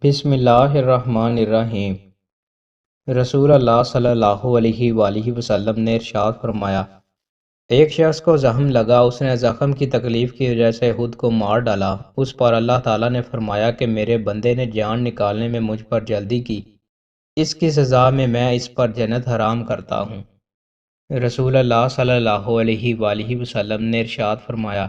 بسم اللہ الرحمن الرحیم۔ رسول اللہ صلی اللہ علیہ وآلہ وسلم نے ارشاد فرمایا، ایک شخص کو زخم لگا، اس نے زخم کی تکلیف کی وجہ سے خود کو مار ڈالا۔ اس پر اللہ تعالیٰ نے فرمایا کہ میرے بندے نے جان نکالنے میں مجھ پر جلدی کی، اس کی سزا میں اس پر جنت حرام کرتا ہوں۔ رسول اللہ صلی اللہ علیہ وآلہ وسلم نے ارشاد فرمایا،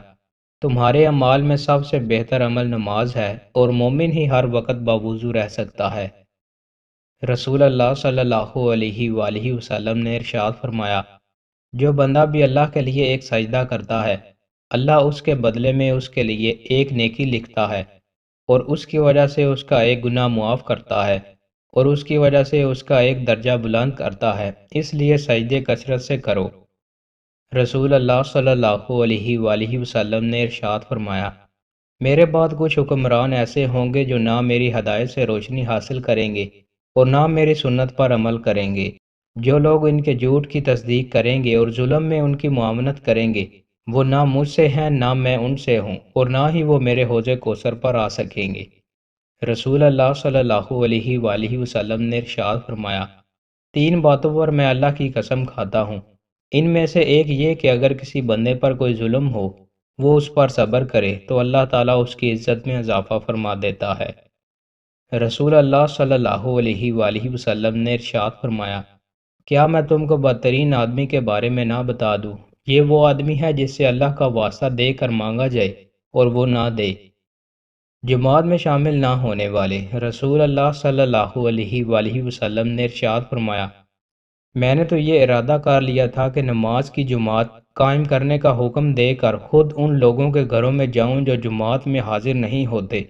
تمہارے اعمال میں سب سے بہتر عمل نماز ہے، اور مومن ہی ہر وقت باوضو رہ سکتا ہے۔ رسول اللہ صلی اللہ علیہ وآلہ وسلم نے ارشاد فرمایا، جو بندہ بھی اللہ کے لیے ایک سجدہ کرتا ہے، اللہ اس کے بدلے میں اس کے لیے ایک نیکی لکھتا ہے، اور اس کی وجہ سے اس کا ایک گناہ معاف کرتا ہے، اور اس کی وجہ سے اس کا ایک درجہ بلند کرتا ہے، اس لیے سجدے کثرت سے کرو۔ رسول اللہ صلی اللہ علیہ وآلہ وسلم نے ارشاد فرمایا، میرے بعد کچھ حکمران ایسے ہوں گے جو نہ میری ہدایت سے روشنی حاصل کریں گے اور نہ میری سنت پر عمل کریں گے۔ جو لوگ ان کے جھوٹ کی تصدیق کریں گے اور ظلم میں ان کی معاونت کریں گے، وہ نہ مجھ سے ہیں نہ میں ان سے ہوں، اور نہ ہی وہ میرے حوض کوثر پر آ سکیں گے۔ رسول اللہ صلی اللہ علیہ وآلہ وسلم نے ارشاد فرمایا، تین باتوں پر میں اللہ کی قسم کھاتا ہوں، ان میں سے ایک یہ کہ اگر کسی بندے پر کوئی ظلم ہو، وہ اس پر صبر کرے تو اللہ تعالیٰ اس کی عزت میں اضافہ فرما دیتا ہے۔ رسول اللہ صلی اللہ علیہ وآلہ وسلم نے ارشاد فرمایا، کیا میں تم کو بدترین آدمی کے بارے میں نہ بتا دوں؟ یہ وہ آدمی ہے جس سے اللہ کا واسطہ دے کر مانگا جائے اور وہ نہ دے۔ جماعت میں شامل نہ ہونے والے۔ رسول اللہ صلی اللہ علیہ وآلہ وسلم نے ارشاد فرمایا، میں نے تو یہ ارادہ کر لیا تھا کہ نماز کی جماعت قائم کرنے کا حکم دے کر خود ان لوگوں کے گھروں میں جاؤں جو جماعت میں حاضر نہیں ہوتے،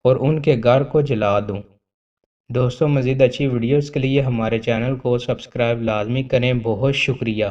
اور ان کے گھر کو جلا دوں۔ دوستو، مزید اچھی ویڈیوز کے لیے ہمارے چینل کو سبسکرائب لازمی کریں۔ بہت شکریہ۔